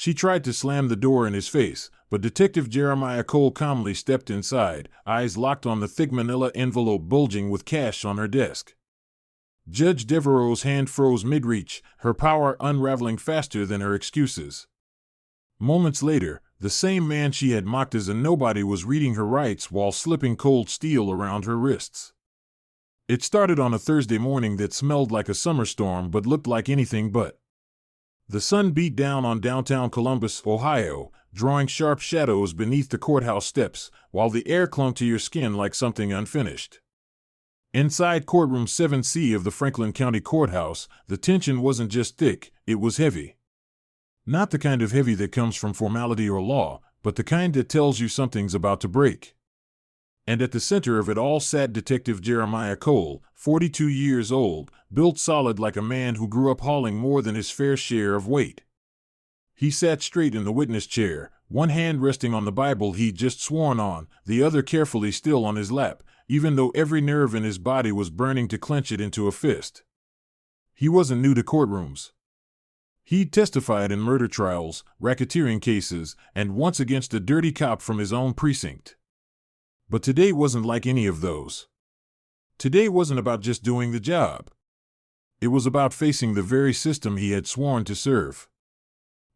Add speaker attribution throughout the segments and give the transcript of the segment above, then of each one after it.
Speaker 1: She tried to slam the door in his face, but Detective Jeremiah Cole calmly stepped inside, eyes locked on the thick manila envelope bulging with cash on her desk. Judge Devereaux's hand froze mid-reach, her power unraveling faster than her excuses. Moments later, the same man she had mocked as a nobody was reading her rights while slipping cold steel around her wrists. It started on a Thursday morning that smelled like a summer storm but looked like anything but. The sun beat down on downtown Columbus, Ohio, drawing sharp shadows beneath the courthouse steps, while the air clung to your skin like something unfinished. Inside Courtroom 7C of the Franklin County Courthouse, the tension wasn't just thick, it was heavy. Not the kind of heavy that comes from formality or law, but the kind that tells you something's about to break. And at the center of it all sat Detective Jeremiah Cole, 42 years old, built solid like a man who grew up hauling more than his fair share of weight. He sat straight in the witness chair, one hand resting on the Bible he'd just sworn on, the other carefully still on his lap, even though every nerve in his body was burning to clench it into a fist. He wasn't new to courtrooms. He'd testified in murder trials, racketeering cases, and once against a dirty cop from his own precinct. But today wasn't like any of those. Today wasn't about just doing the job. It was about facing the very system he had sworn to serve.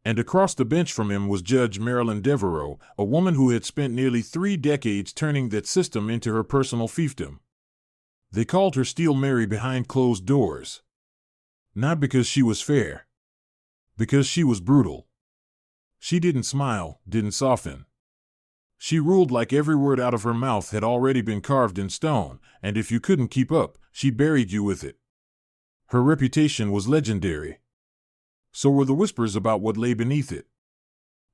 Speaker 1: And across the bench from him was Judge Marilyn Devereaux, a woman who had spent nearly 3 decades turning that system into her personal fiefdom. They called her Steel Mary behind closed doors. Not because she was fair. Because she was brutal. She didn't smile, didn't soften. She ruled like every word out of her mouth had already been carved in stone, and if you couldn't keep up, she buried you with it. Her reputation was legendary. So were the whispers about what lay beneath it.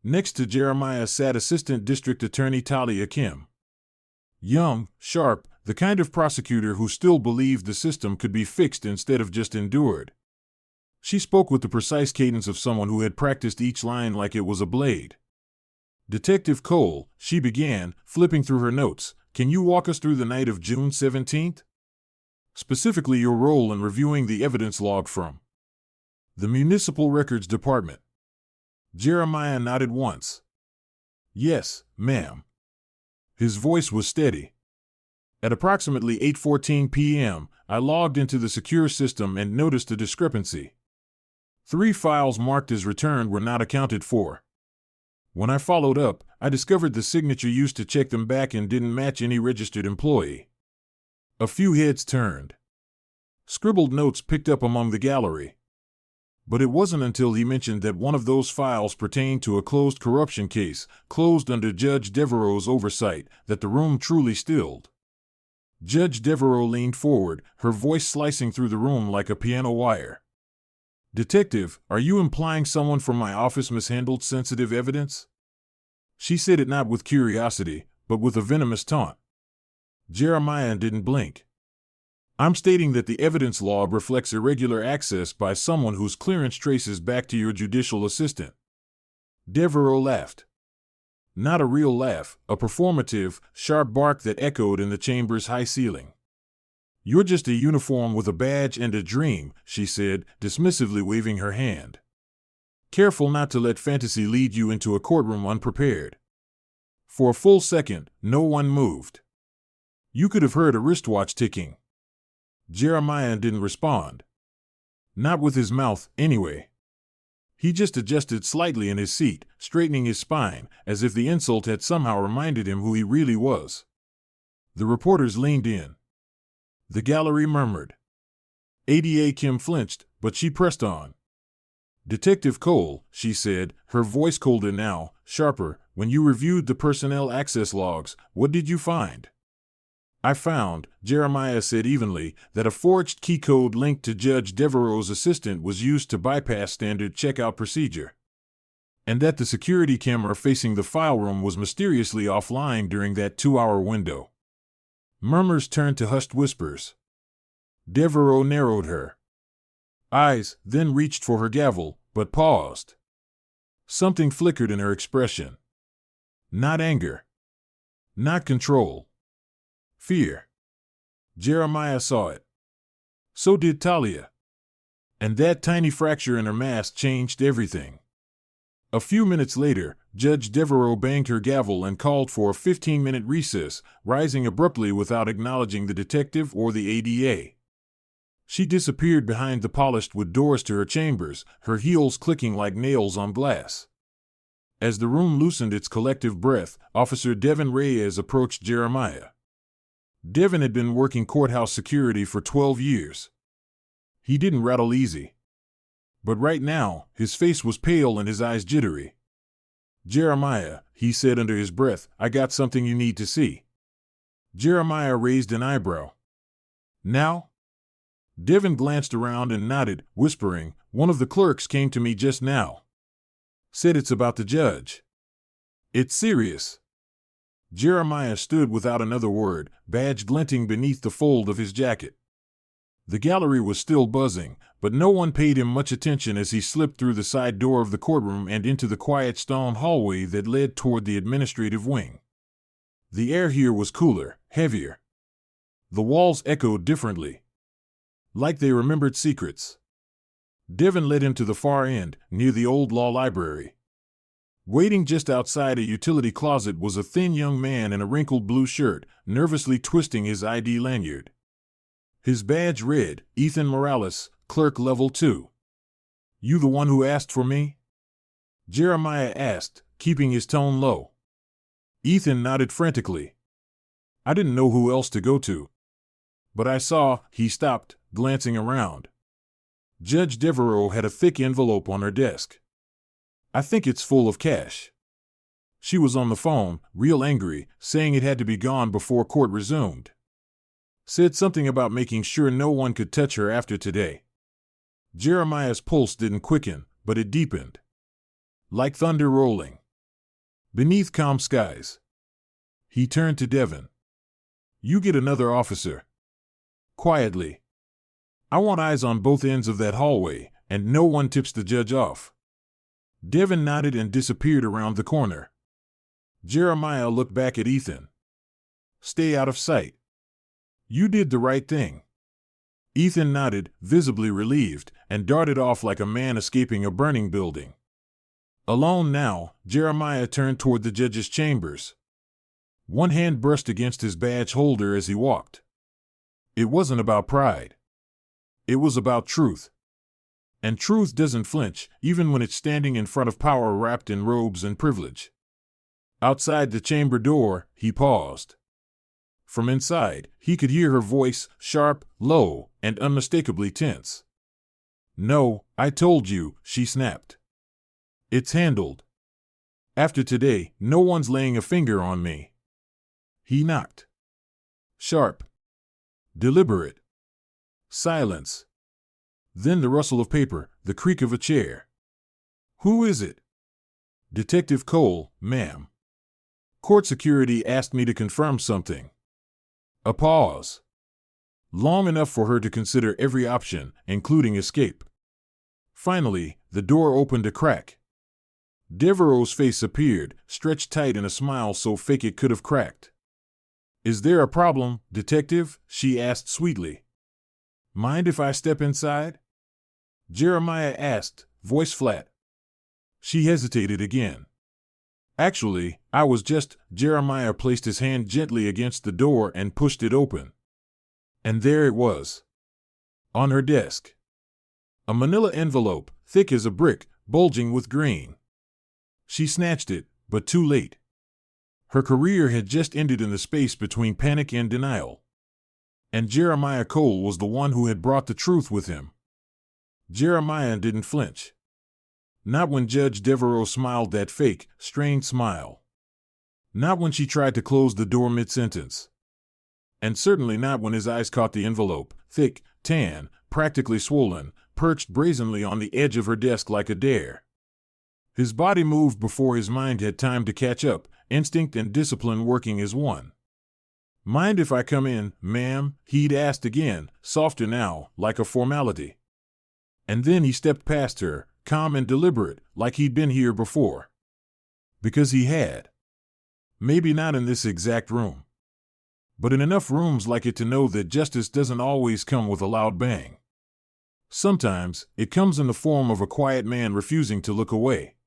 Speaker 1: Next to Jeremiah sat Assistant District Attorney Talia Kim. Young, sharp, the kind of prosecutor who still believed the system could be fixed instead of just endured. She spoke with the precise cadence of someone who had practiced each line like it was a blade. Detective Cole, she began, flipping through her notes, can you walk us through the night of June 17th? Specifically your role in reviewing the evidence log from the Municipal Records Department. Jeremiah nodded once. Yes, ma'am. His voice was steady. At approximately 8:14 p.m., I logged into the secure system and noticed a discrepancy. 3 files marked as returned were not accounted for. When I followed up, I discovered the signature used to check them back and didn't match any registered employee. A few heads turned. Scribbled notes picked up among the gallery. But it wasn't until he mentioned that one of those files pertained to a closed corruption case, closed under Judge Devereaux's oversight, that the room truly stilled. Judge Devereaux leaned forward, her voice slicing through the room like a piano wire. Detective, are you implying someone from my office mishandled sensitive evidence? She said it not with curiosity, but with a venomous taunt. Jeremiah didn't blink. I'm stating that the evidence log reflects irregular access by someone whose clearance traces back to your judicial assistant. Devereaux laughed. Not a real laugh, a performative, sharp bark that echoed in the chamber's high ceiling. You're just a uniform with a badge and a dream, she said, dismissively waving her hand. Careful not to let fantasy lead you into a courtroom unprepared. For a full second, no one moved. You could have heard a wristwatch ticking. Jeremiah didn't respond. Not with his mouth, anyway. He just adjusted slightly in his seat, straightening his spine, as if the insult had somehow reminded him who he really was. The reporters leaned in. The gallery murmured. ADA Kim flinched, but she pressed on. Detective Cole, she said, her voice colder now, sharper, when you reviewed the personnel access logs, what did you find? I found, Jeremiah said evenly, that a forged key code linked to Judge Devereaux's assistant was used to bypass standard checkout procedure. And that the security camera facing the file room was mysteriously offline during that 2-hour window. Murmurs turned to hushed whispers. Devereaux narrowed her eyes, then reached for her gavel, but paused. Something flickered in her expression. Not anger. Not control. Fear. Jeremiah saw it. So did Talia. And that tiny fracture in her mask changed everything. A few minutes later, Judge Devereaux banged her gavel and called for a 15-minute recess, rising abruptly without acknowledging the detective or the ADA. She disappeared behind the polished wood doors to her chambers, her heels clicking like nails on glass. As the room loosened its collective breath, Officer Devin Reyes approached Jeremiah. Devin had been working courthouse security for 12 years. He didn't rattle easy. But right now, his face was pale and his eyes jittery. "Jeremiah," he said under his breath, "I got something you need to see." Jeremiah raised an eyebrow. "Now?" Devin glanced around and nodded, whispering, "One of the clerks came to me just now. Said it's about the judge. It's serious." Jeremiah stood without another word, badge glinting beneath the fold of his jacket. The gallery was still buzzing, but no one paid him much attention as he slipped through the side door of the courtroom and into the quiet stone hallway that led toward the administrative wing. The air here was cooler, heavier. The walls echoed differently, like they remembered secrets. Devin led him to the far end, near the old law library. Waiting just outside a utility closet was a thin young man in a wrinkled blue shirt, nervously twisting his ID lanyard. His badge read, "Ethan Morales, Clerk Level 2. You the one who asked for me?" Jeremiah asked, keeping his tone low. Ethan nodded frantically. "I didn't know who else to go to. But I saw," he stopped, glancing around. Judge Devereaux had a thick envelope on her desk. "I think it's full of cash." She was on the phone, real angry, saying it had to be gone before court resumed. Said something about making sure no one could touch her after today. Jeremiah's pulse didn't quicken, but it deepened. Like thunder rolling beneath calm skies. He turned to Devin. "You get another officer." Quietly. "I want eyes on both ends of that hallway, and no one tips the judge off." Devin nodded and disappeared around the corner. Jeremiah looked back at Ethan. "Stay out of sight." "You did the right thing." Ethan nodded, visibly relieved, and darted off like a man escaping a burning building. Alone now, Jeremiah turned toward the judge's chambers. One hand brushed against his badge holder as he walked. It wasn't about pride. It was about truth. And truth doesn't flinch, even when it's standing in front of power wrapped in robes and privilege. Outside the chamber door, he paused. From inside, he could hear her voice, sharp, low, and unmistakably tense. "No, I told you," she snapped. "It's handled. After today, no one's laying a finger on me." He knocked. Sharp. Deliberate. Silence. Then the rustle of paper, the creak of a chair. "Who is it?" "Detective Cole, ma'am. Court security asked me to confirm something." A pause. Long enough for her to consider every option, including escape. Finally, the door opened a crack. Devereaux's face appeared, stretched tight in a smile so fake it could have cracked. "Is there a problem, detective?" she asked sweetly. "Mind if I step inside?" Jeremiah asked, voice flat. She hesitated again. "Actually, I was just..." Jeremiah placed his hand gently against the door and pushed it open. And there it was. On her desk. A manila envelope, thick as a brick, bulging with green. She snatched it, but too late. Her career had just ended in the space between panic and denial. And Jeremiah Cole was the one who had brought the truth with him. Jeremiah didn't flinch. Not when Judge Devereaux smiled that fake, strained smile. Not when she tried to close the door mid-sentence. And certainly not when his eyes caught the envelope, thick, tan, practically swollen, perched brazenly on the edge of her desk like a dare. His body moved before his mind had time to catch up, instinct and discipline working as one. "Mind if I come in, ma'am?" he'd asked again, softer now, like a formality. And then he stepped past her, calm and deliberate, like he'd been here before. Because he had. Maybe not in this exact room. But in enough rooms like it to know that justice doesn't always come with a loud bang. Sometimes, it comes in the form of a quiet man refusing to look away.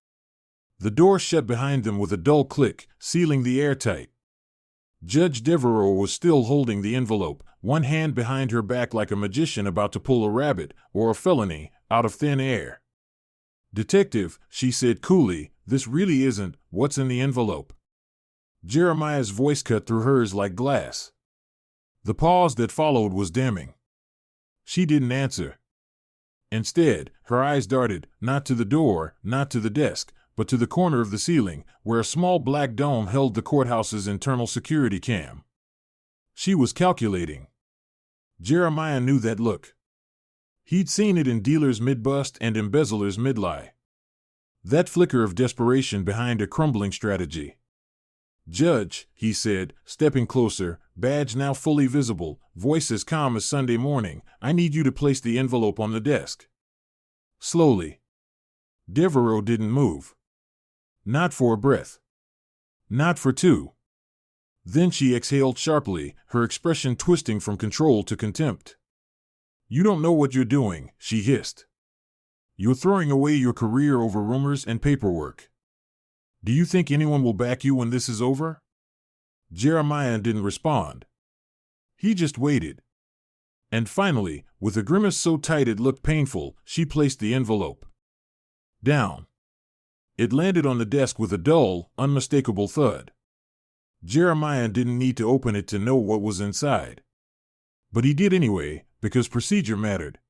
Speaker 1: The door shut behind them with a dull click, sealing the air tight. Judge Devereaux was still holding the envelope, one hand behind her back like a magician about to pull a rabbit, or a felony, out of thin air. "Detective," she said coolly, "this really isn't what's in the envelope." Jeremiah's voice cut through hers like glass. The pause that followed was damning. She didn't answer. Instead, her eyes darted, not to the door, not to the desk, but to the corner of the ceiling, where a small black dome held the courthouse's internal security cam. She was calculating. Jeremiah knew that look. He'd seen it in dealers mid-bust and embezzlers mid-lie. That flicker of desperation behind a crumbling strategy. "Judge," he said, stepping closer, badge now fully visible, voice as calm as Sunday morning, "I need you to place the envelope on the desk." Slowly. Devereaux didn't move. Not for a breath. Not for two. Then she exhaled sharply, her expression twisting from control to contempt. "You don't know what you're doing," she hissed. "You're throwing away your career over rumors and paperwork. Do you think anyone will back you when this is over?" Jeremiah didn't respond. He just waited. And finally, with a grimace so tight it looked painful, she placed the envelope down. It landed on the desk with a dull, unmistakable thud. Jeremiah didn't need to open it to know what was inside. But he did anyway, because procedure mattered.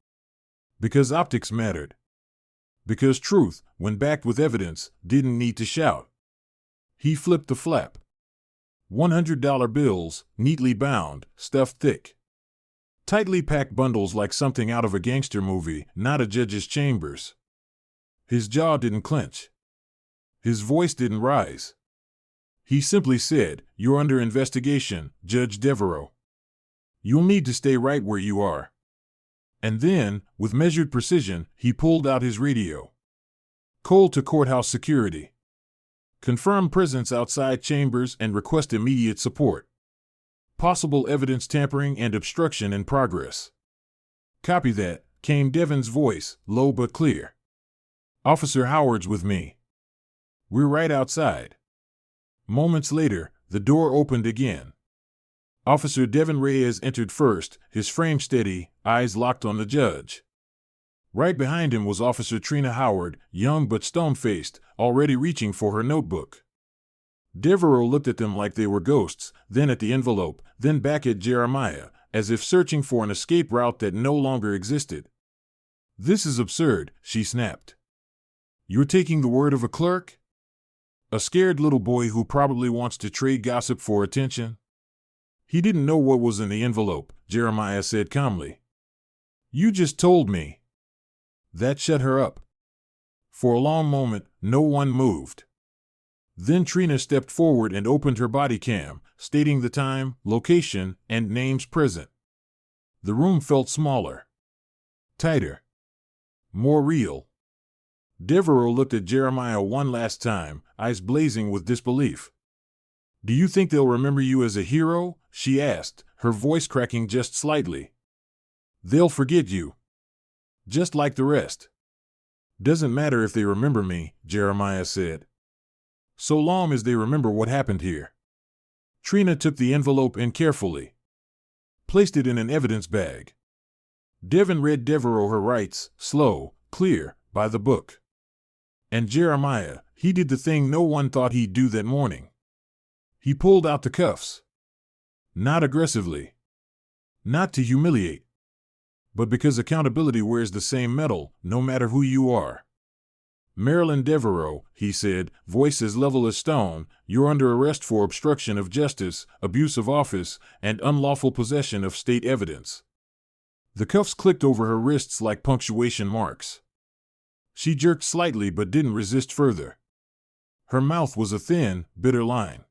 Speaker 1: Because optics mattered. Because truth, when backed with evidence, didn't need to shout. He flipped the flap. $100 bills, neatly bound, stuffed thick. Tightly packed bundles like something out of a gangster movie, not a judge's chambers. His jaw didn't clench. His voice didn't rise. He simply said, "You're under investigation, Judge Devereaux. You'll need to stay right where you are." And then, with measured precision, he pulled out his radio. "Call to courthouse security. Confirm presence outside chambers and request immediate support. Possible evidence tampering and obstruction in progress." "Copy that," came Devin's voice, low but clear. "Officer Howard's with me. We're right outside." Moments later, the door opened again. Officer Devin Reyes entered first, his frame steady, eyes locked on the judge. Right behind him was Officer Trina Howard, young but stone-faced, already reaching for her notebook. Devereaux looked at them like they were ghosts, then at the envelope, then back at Jeremiah, as if searching for an escape route that no longer existed. "This is absurd," she snapped. "You're taking the word of a clerk? A scared little boy who probably wants to trade gossip for attention?" "He didn't know what was in the envelope," Jeremiah said calmly. "You just told me." That shut her up. For a long moment, no one moved. Then Trina stepped forward and opened her body cam, stating the time, location, and names present. The room felt smaller. Tighter. More real. Devereaux looked at Jeremiah one last time, eyes blazing with disbelief. "Do you think they'll remember you as a hero?" she asked, her voice cracking just slightly. "They'll forget you. Just like the rest." "Doesn't matter if they remember me," Jeremiah said. "So long as they remember what happened here." Trina took the envelope in carefully. Placed it in an evidence bag. Devin read Devereaux her rights, slow, clear, by the book. And Jeremiah, he did the thing no one thought he'd do that morning. He pulled out the cuffs. Not aggressively. Not to humiliate. But because accountability wears the same metal, no matter who you are. "Marilyn Devereaux," he said, voice as level as stone, "you're under arrest for obstruction of justice, abuse of office, and unlawful possession of state evidence." The cuffs clicked over her wrists like punctuation marks. She jerked slightly but didn't resist further. Her mouth was a thin, bitter line.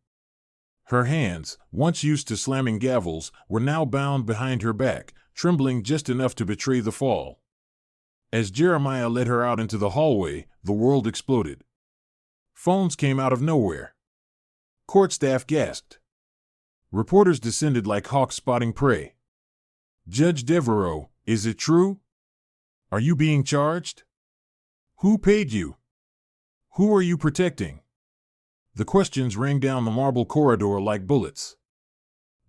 Speaker 1: Her hands, once used to slamming gavels, were now bound behind her back, trembling just enough to betray the fall. As Jeremiah led her out into the hallway, the world exploded. Phones came out of nowhere. Court staff gasped. Reporters descended like hawks spotting prey. "Judge Devereaux, is it true? Are you being charged? Who paid you? Who are you protecting? The questions rang down the marble corridor like bullets.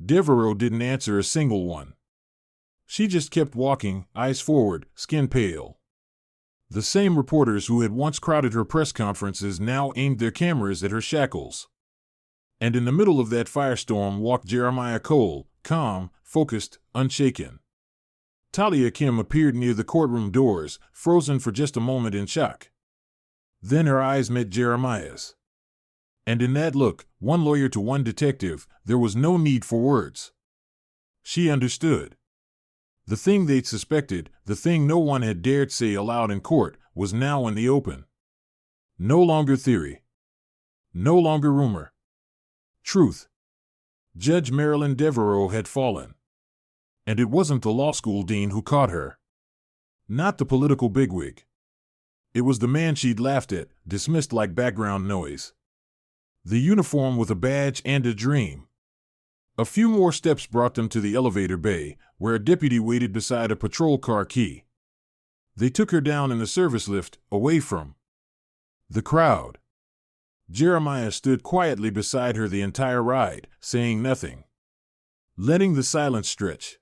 Speaker 1: Devereaux didn't answer a single one. She just kept walking, eyes forward, skin pale. The same reporters who had once crowded her press conferences now aimed their cameras at her shackles. And in the middle of that firestorm walked Jeremiah Cole, calm, focused, unshaken. Talia Kim appeared near the courtroom doors, frozen for just a moment in shock. Then her eyes met Jeremiah's. And in that look, one lawyer to one detective, there was no need for words. She understood. The thing they'd suspected, the thing no one had dared say aloud in court, was now in the open. No longer theory. No longer rumor. Truth. Judge Marilyn Devereaux had fallen. And it wasn't the law school dean who caught her. Not the political bigwig. It was the man she'd laughed at, dismissed like background noise. The uniform with a badge and a dream. A few more steps brought them to the elevator bay, where a deputy waited beside a patrol car key. They took her down in the service lift, away from the crowd. Jeremiah stood quietly beside her the entire ride, saying nothing. Letting the silence stretch.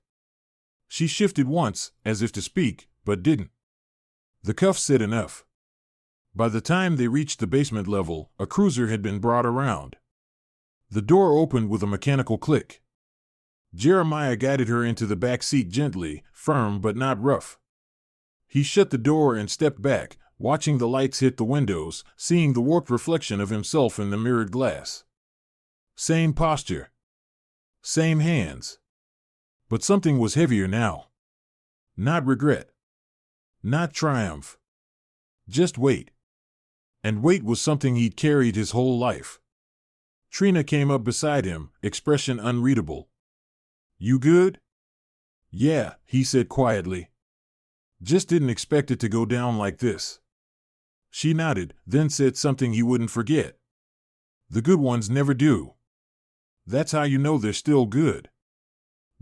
Speaker 1: She shifted once, as if to speak, but didn't. The cuffs said enough. By the time they reached the basement level, a cruiser had been brought around. The door opened with a mechanical click. Jeremiah guided her into the back seat gently, firm but not rough. He shut the door and stepped back, watching the lights hit the windows, seeing the warped reflection of himself in the mirrored glass. Same posture. Same hands. But something was heavier now. Not regret. Not triumph. Just weight. And weight was something he'd carried his whole life. Trina came up beside him, expression unreadable. You good? Yeah, he said quietly. Just didn't expect it to go down like this. She nodded, then said something he wouldn't forget. The good ones never do. That's how you know they're still good.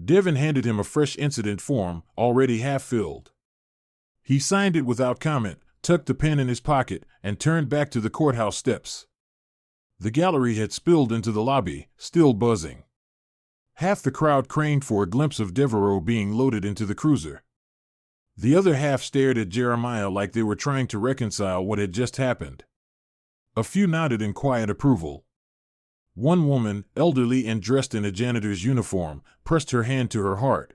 Speaker 1: Devin handed him a fresh incident form, already half-filled. He signed it without comment, tucked the pen in his pocket, and turned back to the courthouse steps. The gallery had spilled into the lobby, still buzzing. Half the crowd craned for a glimpse of Devereaux being loaded into the cruiser. The other half stared at Jeremiah like they were trying to reconcile what had just happened. A few nodded in quiet approval. One woman, elderly and dressed in a janitor's uniform, pressed her hand to her heart.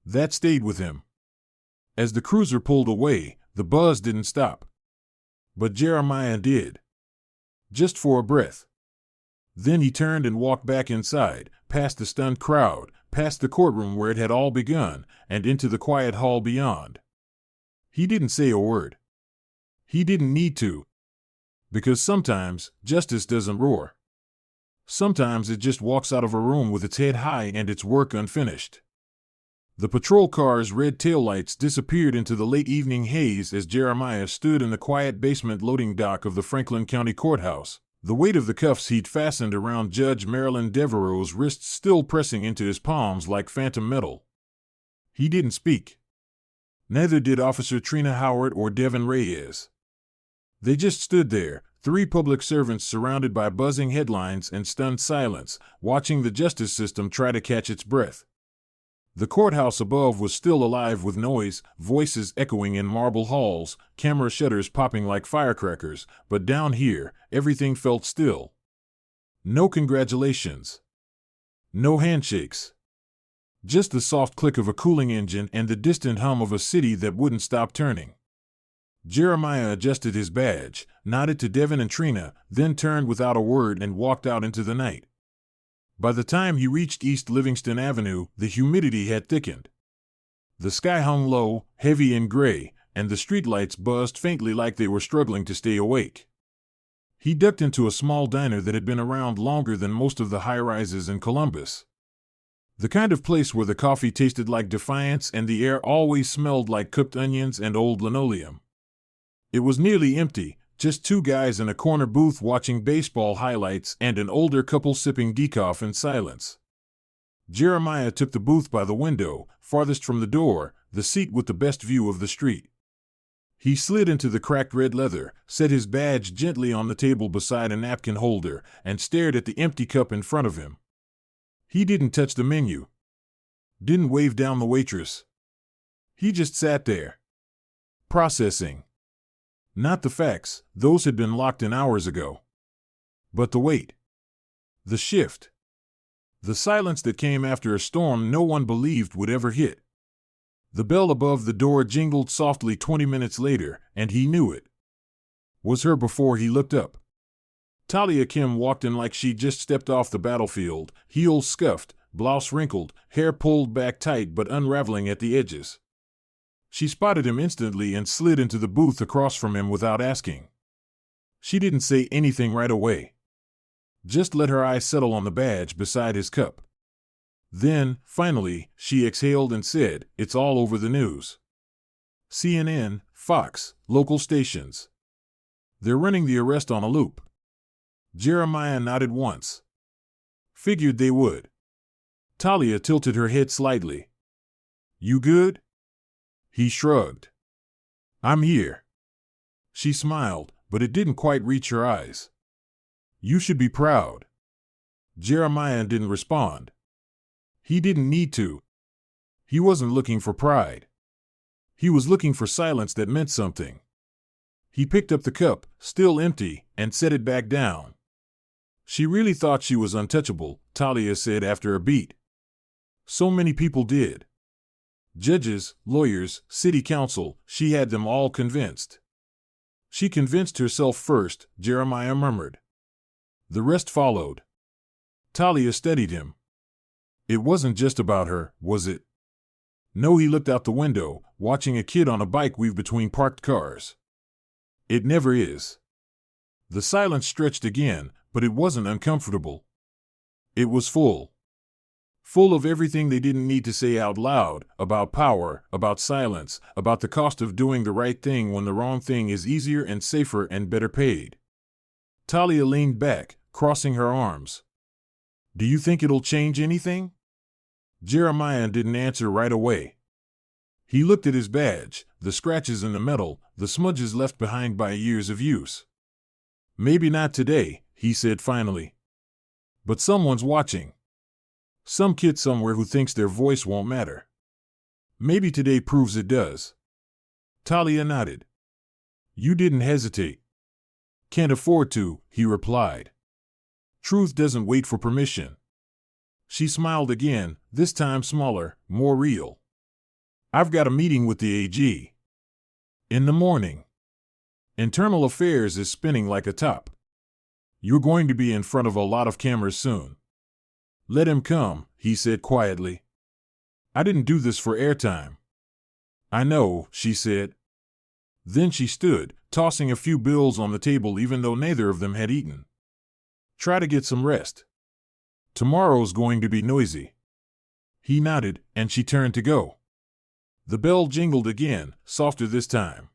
Speaker 1: That stayed with him. As the cruiser pulled away, the buzz didn't stop. But Jeremiah did. Just for a breath. Then he turned and walked back inside, past the stunned crowd, past the courtroom where it had all begun, and into the quiet hall beyond. He didn't say a word. He didn't need to. Because sometimes, justice doesn't roar. Sometimes it just walks out of a room with its head high and its work unfinished. The patrol car's red taillights disappeared into the late evening haze as Jeremiah stood in the quiet basement loading dock of the Franklin County Courthouse, the weight of the cuffs he'd fastened around Judge Marilyn Devereaux's wrists still pressing into his palms like phantom metal. He didn't speak. Neither did Officer Trina Howard or Devin Reyes. They just stood there, three public servants surrounded by buzzing headlines and stunned silence, watching the justice system try to catch its breath. The courthouse above was still alive with noise, voices echoing in marble halls, camera shutters popping like firecrackers, but down here, everything felt still. No congratulations. No handshakes. Just the soft click of a cooling engine and the distant hum of a city that wouldn't stop turning. Jeremiah adjusted his badge, nodded to Devin and Trina, then turned without a word and walked out into the night. By the time he reached East Livingston Avenue, the humidity had thickened. The sky hung low, heavy and gray, and the streetlights buzzed faintly like they were struggling to stay awake. He ducked into a small diner that had been around longer than most of the high-rises in Columbus. The kind of place where the coffee tasted like defiance and the air always smelled like cooked onions and old linoleum. It was nearly empty, just two guys in a corner booth watching baseball highlights and an older couple sipping decaf in silence. Jeremiah took the booth by the window, farthest from the door, the seat with the best view of the street. He slid into the cracked red leather, set his badge gently on the table beside a napkin holder, and stared at the empty cup in front of him. He didn't touch the menu. Didn't wave down the waitress. He just sat there. Processing. Not the facts, those had been locked in hours ago. But the wait. The shift. The silence that came after a storm no one believed would ever hit. The bell above the door jingled softly 20 minutes later, and he knew it was her before he looked up. Talia Kim walked in like she'd just stepped off the battlefield, heels scuffed, blouse wrinkled, hair pulled back tight but unraveling at the edges. She spotted him instantly and slid into the booth across from him without asking. She didn't say anything right away. Just let her eyes settle on the badge beside his cup. Then, finally, she exhaled and said, "It's all over the news. CNN, Fox, local stations. They're running the arrest on a loop." Jeremiah nodded once. Figured they would. Talia tilted her head slightly. "You good?" He shrugged. "I'm here." She smiled, but it didn't quite reach her eyes. "You should be proud." Jeremiah didn't respond. He didn't need to. He wasn't looking for pride. He was looking for silence that meant something. He picked up the cup, still empty, and set it back down. "She really thought she was untouchable," Talia said after a beat. "So many people did. Judges, lawyers, city council, she had them all convinced." "She convinced herself first," Jeremiah murmured. The rest followed. Talia steadied him. "It wasn't just about her, was it?" "No." He looked out the window, watching a kid on a bike weave between parked cars. "It never is." The silence stretched again, but it wasn't uncomfortable. It was full. Full of everything they didn't need to say out loud, about power, about silence, about the cost of doing the right thing when the wrong thing is easier and safer and better paid. Talia leaned back, crossing her arms. "Do you think it'll change anything?" Jeremiah didn't answer right away. He looked at his badge, the scratches in the metal, the smudges left behind by years of use. "Maybe not today," he said finally. "But someone's watching. Some kid somewhere who thinks their voice won't matter. Maybe today proves it does." Talia nodded. "You didn't hesitate." "Can't afford to," he replied. "Truth doesn't wait for permission." She smiled again, this time smaller, more real. "I've got a meeting with the AG. In the morning. Internal Affairs is spinning like a top. You're going to be in front of a lot of cameras soon." "Let him come," he said quietly. "I didn't do this for airtime." "I know," she said. Then she stood, tossing a few bills on the table even though neither of them had eaten. "Try to get some rest. Tomorrow's going to be noisy." He nodded, and she turned to go. The bell jingled again, softer this time.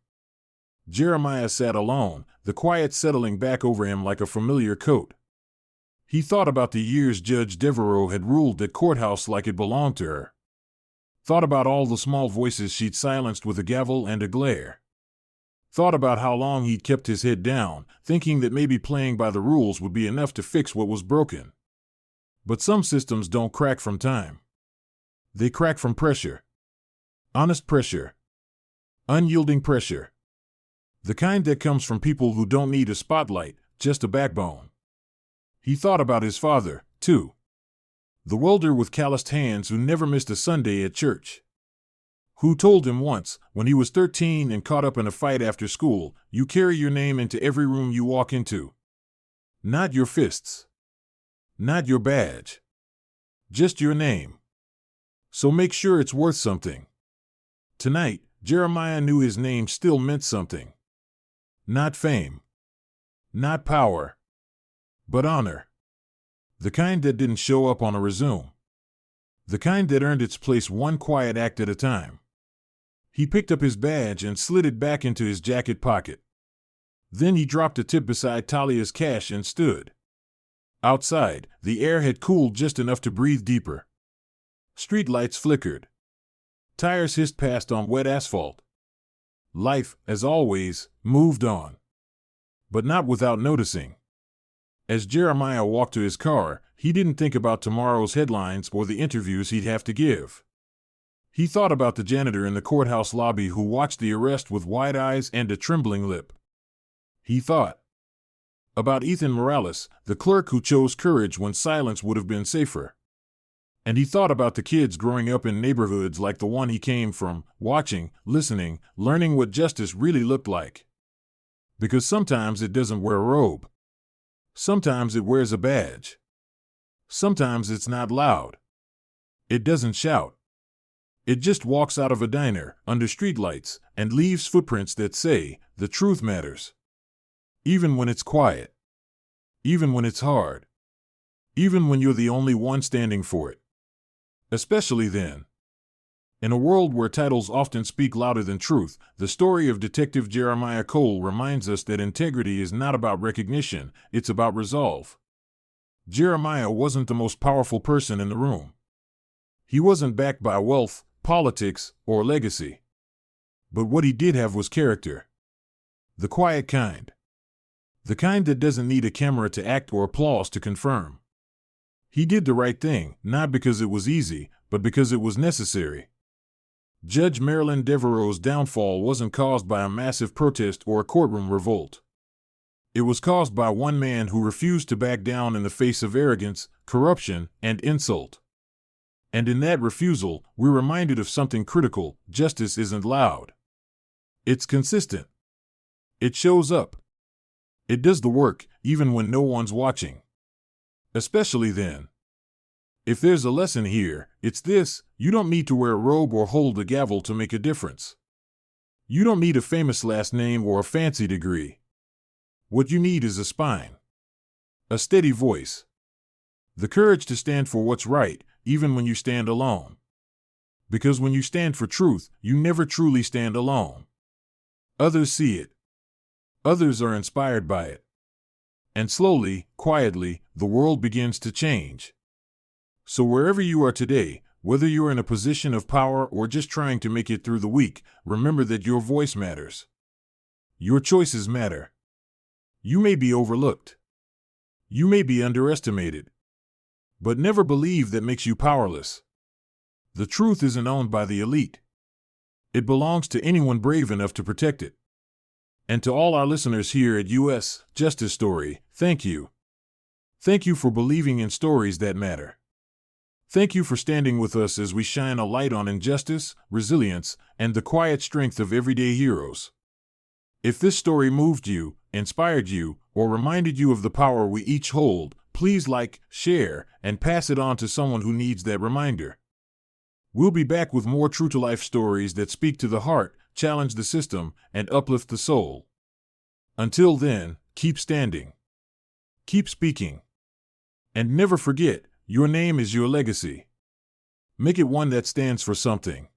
Speaker 1: Jeremiah sat alone, the quiet settling back over him like a familiar coat. He thought about the years Judge Devereaux had ruled that courthouse like it belonged to her. Thought about all the small voices she'd silenced with a gavel and a glare. Thought about how long he'd kept his head down, thinking that maybe playing by the rules would be enough to fix what was broken. But some systems don't crack from time. They crack from pressure. Honest pressure. Unyielding pressure. The kind that comes from people who don't need a spotlight, just a backbone. He thought about his father, too. The welder with calloused hands who never missed a Sunday at church. Who told him once, when he was 13 and caught up in a fight after school, "You carry your name into every room you walk into. Not your fists. Not your badge. Just your name. So make sure it's worth something." Tonight, Jeremiah knew his name still meant something. Not fame. Not power. But honor. The kind that didn't show up on a resume. The kind that earned its place one quiet act at a time. He picked up his badge and slid it back into his jacket pocket. Then he dropped a tip beside Talia's cash and stood. Outside, the air had cooled just enough to breathe deeper. Street lights flickered. Tires hissed past on wet asphalt. life, as always, moved on. But not without noticing. As Jeremiah walked to his car, he didn't think about tomorrow's headlines or the interviews he'd have to give. He thought about the janitor in the courthouse lobby who watched the arrest with wide eyes and a trembling lip. He thought about Ethan Morales, the clerk who chose courage when silence would have been safer. And he thought about the kids growing up in neighborhoods like the one he came from, watching, listening, learning what justice really looked like. Because sometimes it doesn't wear a robe. Sometimes it wears a badge. Sometimes it's not loud. It doesn't shout. It just walks out of a diner, under streetlights, and leaves footprints that say, the truth matters. Even when it's quiet. Even when it's hard. Even when you're the only one standing for it. Especially then. In a world where titles often speak louder than truth, the story of Detective Jeremiah Cole reminds us that integrity is not about recognition, it's about resolve. Jeremiah wasn't the most powerful person in the room. He wasn't backed by wealth, politics, or legacy. But what he did have was character. The quiet kind. The kind that doesn't need a camera to act or applause to confirm. He did the right thing, not because it was easy, but because it was necessary. Judge Marilyn Devereaux's downfall wasn't caused by a massive protest or a courtroom revolt. It was caused by one man who refused to back down in the face of arrogance, corruption, and insult. And in that refusal, we're reminded of something critical: justice isn't loud. It's consistent. It shows up. It does the work, even when no one's watching. Especially then. If there's a lesson here, it's this: you don't need to wear a robe or hold a gavel to make a difference. You don't need a famous last name or a fancy degree. What you need is a spine. A steady voice. The courage to stand for what's right, even when you stand alone. Because when you stand for truth, you never truly stand alone. Others see it. Others are inspired by it. And slowly, quietly, the world begins to change. So wherever you are today, whether you're in a position of power or just trying to make it through the week, remember that your voice matters. Your choices matter. You may be overlooked. You may be underestimated. But never believe that makes you powerless. The truth isn't owned by the elite. It belongs to anyone brave enough to protect it. And to all our listeners here at U.S. Justice Story, thank you. Thank you for believing in stories that matter. Thank you for standing with us as we shine a light on injustice, resilience, and the quiet strength of everyday heroes. If this story moved you, inspired you, or reminded you of the power we each hold, please like, share, and pass it on to someone who needs that reminder. We'll be back with more true-to-life stories that speak to the heart, challenge the system, and uplift the soul. Until then, keep standing. Keep speaking. And never forget, your name is your legacy. Make it one that stands for something.